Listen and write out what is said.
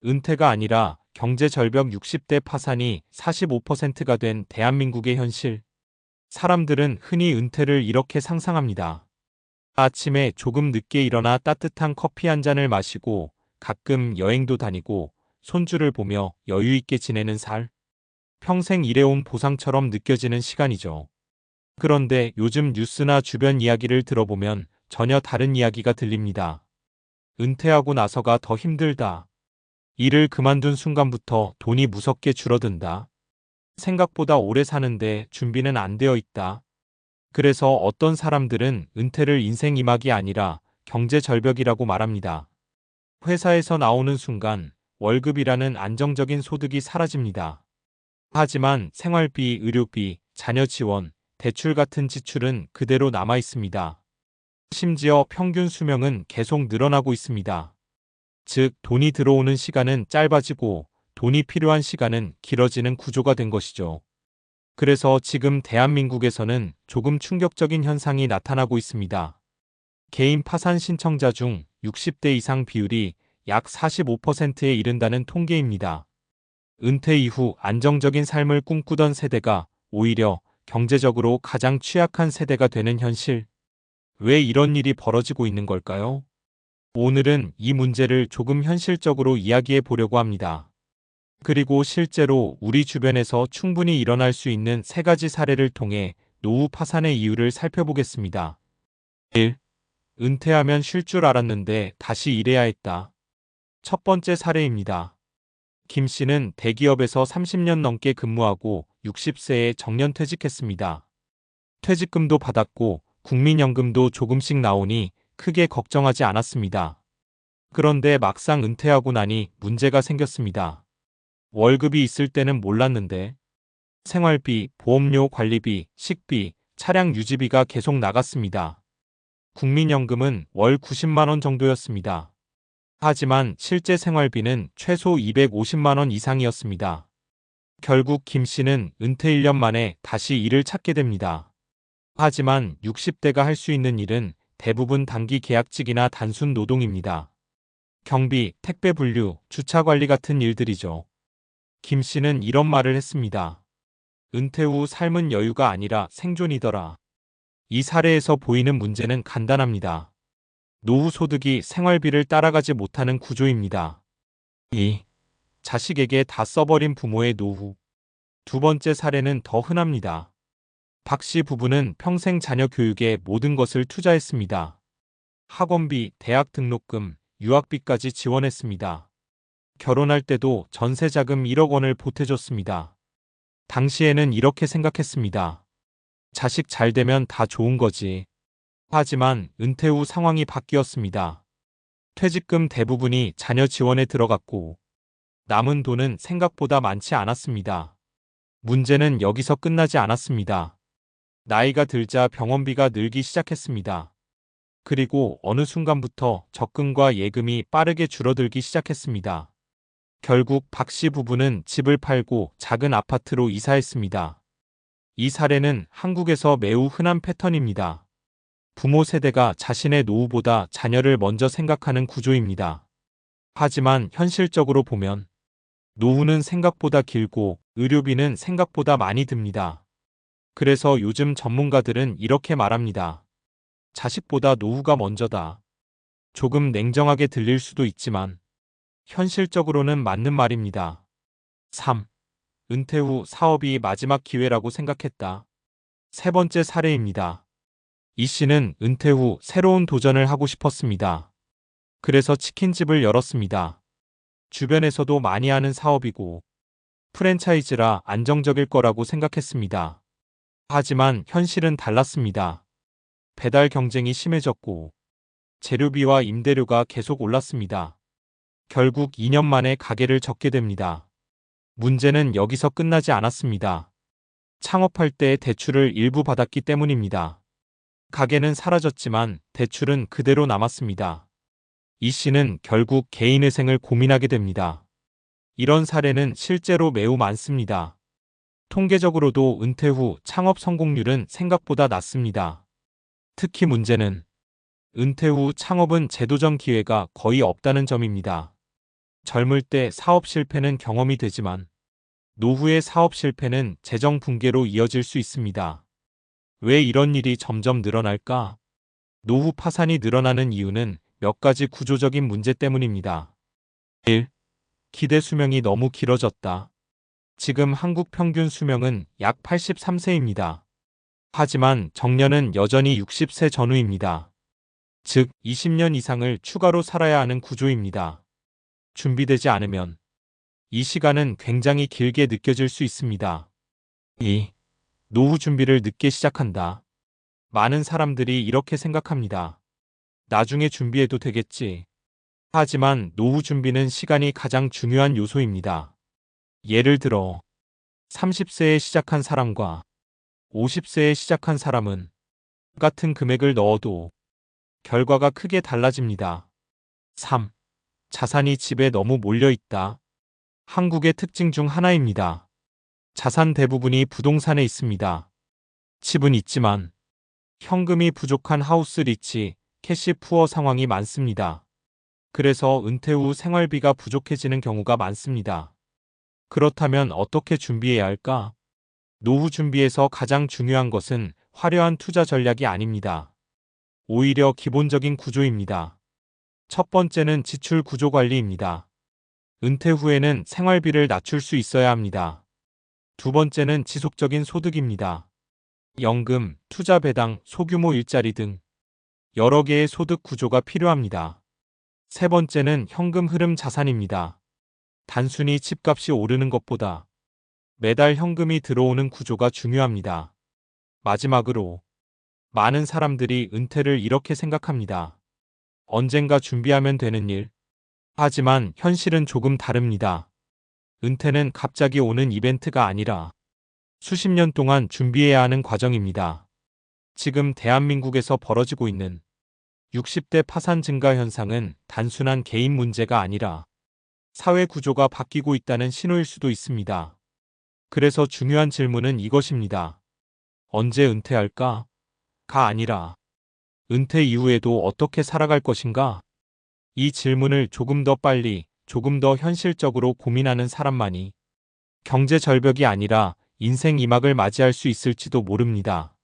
은퇴가 아니라 경제절벽 60대 파산이 45%가 된 대한민국의 현실. 사람들은 흔히 은퇴를 이렇게 상상합니다. 아침에 조금 늦게 일어나 따뜻한 커피 한 잔을 마시고 가끔 여행도 다니고 손주를 보며 여유 있게 지내는 살. 평생 일해온 보상처럼 느껴지는 시간이죠. 그런데 요즘 뉴스나 주변 이야기를 들어보면 전혀 다른 이야기가 들립니다. 은퇴하고 나서가 더 힘들다. 일을 그만둔 순간부터 돈이 무섭게 줄어든다. 생각보다 오래 사는데 준비는 안 되어 있다. 그래서 어떤 사람들은 은퇴를 인생 이막이 아니라 경제 절벽이라고 말합니다. 회사에서 나오는 순간 월급이라는 안정적인 소득이 사라집니다. 하지만 생활비, 의료비, 자녀 지원, 대출 같은 지출은 그대로 남아 있습니다. 심지어 평균 수명은 계속 늘어나고 있습니다. 즉, 돈이 들어오는 시간은 짧아지고 돈이 필요한 시간은 길어지는 구조가 된 것이죠. 그래서 지금 대한민국에서는 조금 충격적인 현상이 나타나고 있습니다. 개인 파산 신청자 중 60대 이상 비율이 약 45%에 이른다는 통계입니다. 은퇴 이후 안정적인 삶을 꿈꾸던 세대가 오히려 경제적으로 가장 취약한 세대가 되는 현실. 왜 이런 일이 벌어지고 있는 걸까요? 오늘은 이 문제를 조금 현실적으로 이야기해 보려고 합니다. 그리고 실제로 우리 주변에서 충분히 일어날 수 있는 세 가지 사례를 통해 노후 파산의 이유를 살펴보겠습니다. 1. 은퇴하면 쉴 줄 알았는데 다시 일해야 했다. 첫 번째 사례입니다. 김 씨는 대기업에서 30년 넘게 근무하고 60세에 정년퇴직했습니다. 퇴직금도 받았고 국민연금도 조금씩 나오니 크게 걱정하지 않았습니다. 그런데 막상 은퇴하고 나니 문제가 생겼습니다. 월급이 있을 때는 몰랐는데 생활비, 보험료 관리비, 식비, 차량 유지비가 계속 나갔습니다. 국민연금은 월 90만 원 정도였습니다. 하지만 실제 생활비는 최소 250만 원 이상이었습니다. 결국 김 씨는 은퇴 1년 만에 다시 일을 찾게 됩니다. 하지만 60대가 할 수 있는 일은 대부분 단기 계약직이나 단순 노동입니다. 경비, 택배 분류, 주차 관리 같은 일들이죠. 김 씨는 이런 말을 했습니다. 은퇴 후 삶은 여유가 아니라 생존이더라. 이 사례에서 보이는 문제는 간단합니다. 노후 소득이 생활비를 따라가지 못하는 구조입니다. 2. 자식에게 다 써버린 부모의 노후. 두 번째 사례는 더 흔합니다. 박 씨 부부는 평생 자녀 교육에 모든 것을 투자했습니다. 학원비, 대학 등록금, 유학비까지 지원했습니다. 결혼할 때도 전세자금 1억 원을 보태줬습니다. 당시에는 이렇게 생각했습니다. 자식 잘 되면 다 좋은 거지. 하지만 은퇴 후 상황이 바뀌었습니다. 퇴직금 대부분이 자녀 지원에 들어갔고 남은 돈은 생각보다 많지 않았습니다. 문제는 여기서 끝나지 않았습니다. 나이가 들자 병원비가 늘기 시작했습니다. 그리고 어느 순간부터 적금과 예금이 빠르게 줄어들기 시작했습니다. 결국 박 씨 부부는 집을 팔고 작은 아파트로 이사했습니다. 이 사례는 한국에서 매우 흔한 패턴입니다. 부모 세대가 자신의 노후보다 자녀를 먼저 생각하는 구조입니다. 하지만 현실적으로 보면 노후는 생각보다 길고 의료비는 생각보다 많이 듭니다. 그래서 요즘 전문가들은 이렇게 말합니다. 자식보다 노후가 먼저다. 조금 냉정하게 들릴 수도 있지만 현실적으로는 맞는 말입니다. 3. 은퇴 후 사업이 마지막 기회라고 생각했다. 세 번째 사례입니다. 이 씨는 은퇴 후 새로운 도전을 하고 싶었습니다. 그래서 치킨집을 열었습니다. 주변에서도 많이 하는 사업이고 프랜차이즈라 안정적일 거라고 생각했습니다. 하지만 현실은 달랐습니다. 배달 경쟁이 심해졌고 재료비와 임대료가 계속 올랐습니다. 결국 2년 만에 가게를 접게 됩니다. 문제는 여기서 끝나지 않았습니다. 창업할 때 대출을 일부 받았기 때문입니다. 가게는 사라졌지만 대출은 그대로 남았습니다. 이 씨는 결국 개인회생을 고민하게 됩니다. 이런 사례는 실제로 매우 많습니다. 통계적으로도 은퇴 후 창업 성공률은 생각보다 낮습니다. 특히 문제는 은퇴 후 창업은 재도전 기회가 거의 없다는 점입니다. 젊을 때 사업 실패는 경험이 되지만 노후의 사업 실패는 재정 붕괴로 이어질 수 있습니다. 왜 이런 일이 점점 늘어날까? 노후 파산이 늘어나는 이유는 몇 가지 구조적인 문제 때문입니다. 1. 기대 수명이 너무 길어졌다. 지금 한국 평균 수명은 약 83세입니다. 하지만 정년은 여전히 60세 전후입니다. 즉, 20년 이상을 추가로 살아야 하는 구조입니다. 준비되지 않으면 이 시간은 굉장히 길게 느껴질 수 있습니다. 2. 노후 준비를 늦게 시작한다. 많은 사람들이 이렇게 생각합니다. 나중에 준비해도 되겠지. 하지만 노후 준비는 시간이 가장 중요한 요소입니다. 예를 들어 30세에 시작한 사람과 50세에 시작한 사람은 같은 금액을 넣어도 결과가 크게 달라집니다. 3. 자산이 집에 너무 몰려 있다. 한국의 특징 중 하나입니다. 자산 대부분이 부동산에 있습니다. 집은 있지만 현금이 부족한 하우스 리치, 캐시 푸어 상황이 많습니다. 그래서 은퇴 후 생활비가 부족해지는 경우가 많습니다. 그렇다면 어떻게 준비해야 할까? 노후 준비에서 가장 중요한 것은 화려한 투자 전략이 아닙니다. 오히려 기본적인 구조입니다. 첫 번째는 지출 구조 관리입니다. 은퇴 후에는 생활비를 낮출 수 있어야 합니다. 두 번째는 지속적인 소득입니다. 연금, 투자 배당, 소규모 일자리 등 여러 개의 소득 구조가 필요합니다. 세 번째는 현금 흐름 자산입니다. 단순히 집값이 오르는 것보다 매달 현금이 들어오는 구조가 중요합니다. 마지막으로 많은 사람들이 은퇴를 이렇게 생각합니다. 언젠가 준비하면 되는 일. 하지만 현실은 조금 다릅니다. 은퇴는 갑자기 오는 이벤트가 아니라 수십 년 동안 준비해야 하는 과정입니다. 지금 대한민국에서 벌어지고 있는 60대 파산 증가 현상은 단순한 개인 문제가 아니라 사회 구조가 바뀌고 있다는 신호일 수도 있습니다. 그래서 중요한 질문은 이것입니다. 언제 은퇴할까? 가 아니라 은퇴 이후에도 어떻게 살아갈 것인가? 이 질문을 조금 더 빨리, 조금 더 현실적으로 고민하는 사람만이 경제 절벽이 아니라 인생 이막을 맞이할 수 있을지도 모릅니다.